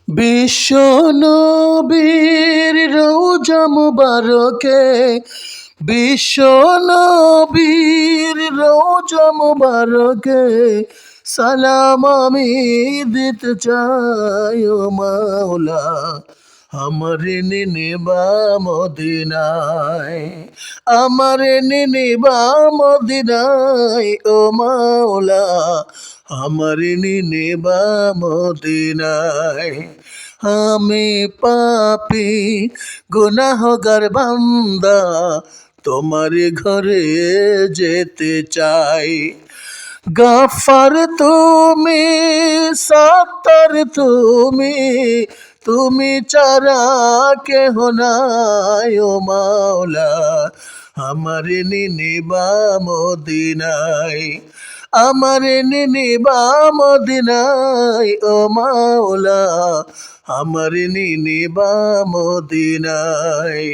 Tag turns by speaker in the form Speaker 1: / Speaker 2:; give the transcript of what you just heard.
Speaker 1: বিশ্ব নবীর রওজা মুবারকে, বিশ্ব নবীর রওজা মুবারকে সালাম আমি দিতে চাই ও মাওলা, আমার নিনিবা মদিনায়, আমার নিনিবা মদিনায় ও মাওলা, আমার নিনিবা মদিনায়। আমি পাপী গুনাহগার বান্দা, তোমার ঘরে যেতে চাই। গাফার তুমি, সাত্তার তুমি, তুমি ছাড়া কেহ নাই ও মাওলা, আমার নিনিবা মদিনায়, আমার নিনিবা মদিনায় ও মাওলা, আমার নিনিবা মদিনায়।